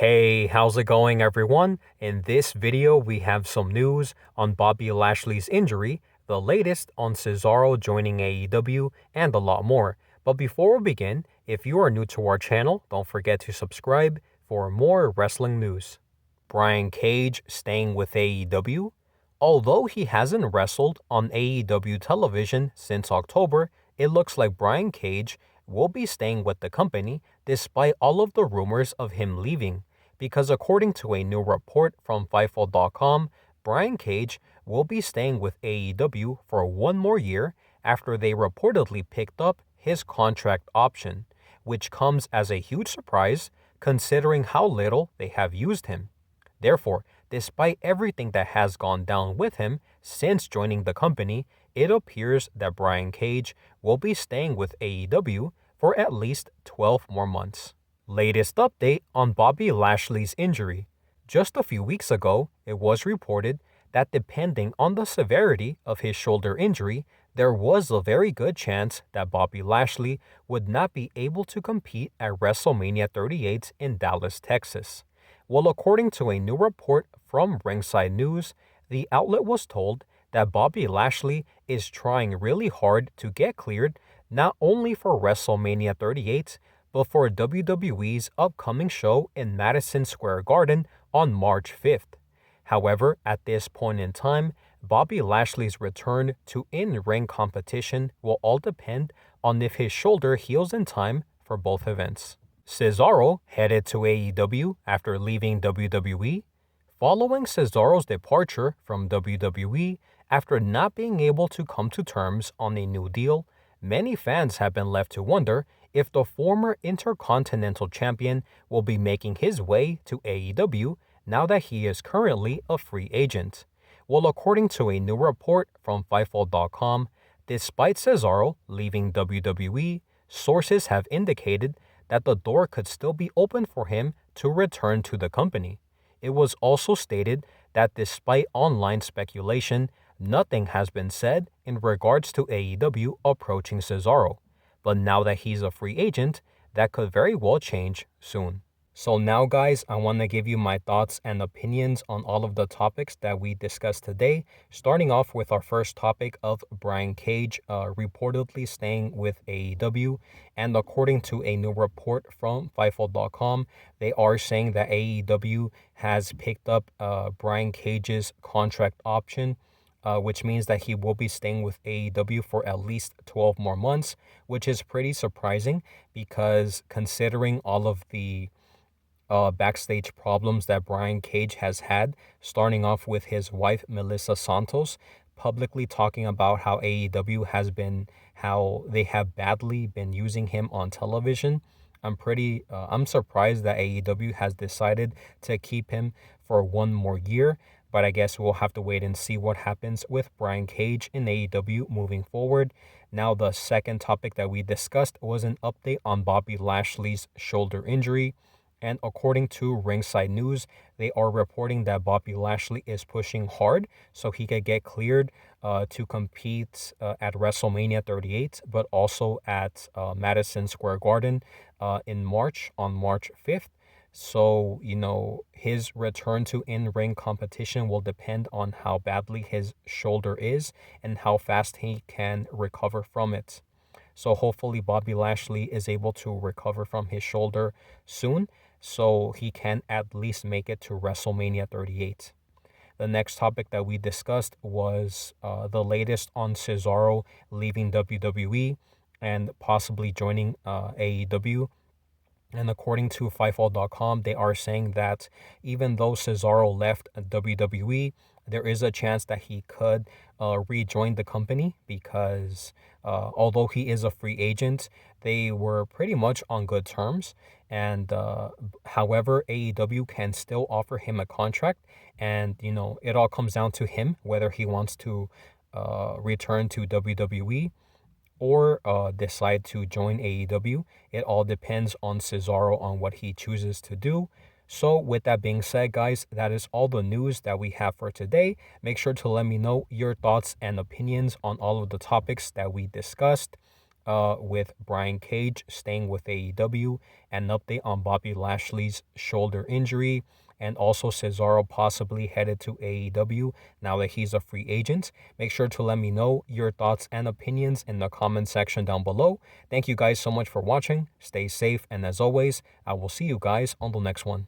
Hey, how's it going everyone? In this video, we have some news on Bobby Lashley's injury, the latest on Cesaro joining AEW, and a lot more. But before we begin, if you are new to our channel, don't forget to subscribe for more wrestling news. Brian Cage staying with AEW? Although he hasn't wrestled on AEW television since October, it looks like Brian Cage will be staying with the company despite all of the rumors of him leaving, because according to a new report from Fightful.com, Brian Cage will be staying with AEW for one more year after they reportedly picked up his contract option, which comes as a huge surprise considering how little they have used him. Therefore, despite everything that has gone down with him since joining the company, it appears that Brian Cage will be staying with AEW for at least 12 more months. Latest update on Bobby Lashley's injury. Just a few weeks ago, it was reported that depending on the severity of his shoulder injury, there was a very good chance that Bobby Lashley would not be able to compete at WrestleMania 38 in Dallas, Texas. Well, according to a new report from Ringside News, the outlet was told that Bobby Lashley is trying really hard to get cleared not only for WrestleMania 38, but for WWE's upcoming show in Madison Square Garden on March 5th. However, at this point in time, Bobby Lashley's return to in-ring competition will all depend on if his shoulder heals in time for both events. Cesaro headed to AEW after leaving WWE. Following Cesaro's departure from WWE after not being able to come to terms on a new deal, many fans have been left to wonder if the former Intercontinental Champion will be making his way to AEW now that he is currently a free agent. Well, according to a new report from Fightful.com, despite Cesaro leaving WWE, sources have indicated that the door could still be open for him to return to the company. It was also stated that despite online speculation, nothing has been said in regards to AEW approaching Cesaro. But now that he's a free agent, that could very well change soon. So now guys, I want to give you my thoughts and opinions on all of the topics that we discussed today, starting off with our first topic of Brian Cage reportedly staying with AEW. And according to a new report from Fightful.com, they are saying that AEW has picked up Brian Cage's contract option, which means that he will be staying with AEW for at least 12 more months, which is pretty surprising because considering all of the backstage problems that Brian Cage has had, starting off with his wife, Melissa Santos, publicly talking about how AEW has been, how they have badly been using him on television. I'm surprised that AEW has decided to keep him for one more year, but I guess we'll have to wait and see what happens with Brian Cage in AEW moving forward. Now, the second topic that we discussed was an update on Bobby Lashley's shoulder injury. And according to Ringside News, they are reporting that Bobby Lashley is pushing hard so he could get cleared to compete at WrestleMania 38, but also at Madison Square Garden on March 5th. So, his return to in-ring competition will depend on how badly his shoulder is and how fast he can recover from it. So hopefully Bobby Lashley is able to recover from his shoulder soon, so he can at least make it to WrestleMania 38. The next topic that we discussed was the latest on Cesaro leaving WWE and possibly joining AEW. And according to Fightful.com, they are saying that even though Cesaro left WWE, there is a chance that he could rejoin the company because although he is a free agent, they were pretty much on good terms. And however, AEW can still offer him a contract. And, it all comes down to him, whether he wants to return to WWE or decide to join AEW. It all depends on Cesaro on what he chooses to do. So with that being said, guys, that is all the news that we have for today. Make sure to let me know your thoughts and opinions on all of the topics that we discussed. with Brian Cage staying with AEW, and an update on Bobby Lashley's shoulder injury, and also Cesaro possibly headed to AEW now that he's a free agent. Make sure to let me know your thoughts and opinions in the comment section down below. Thank you guys so much for watching. Stay safe, and as always, I will see you guys on the next one.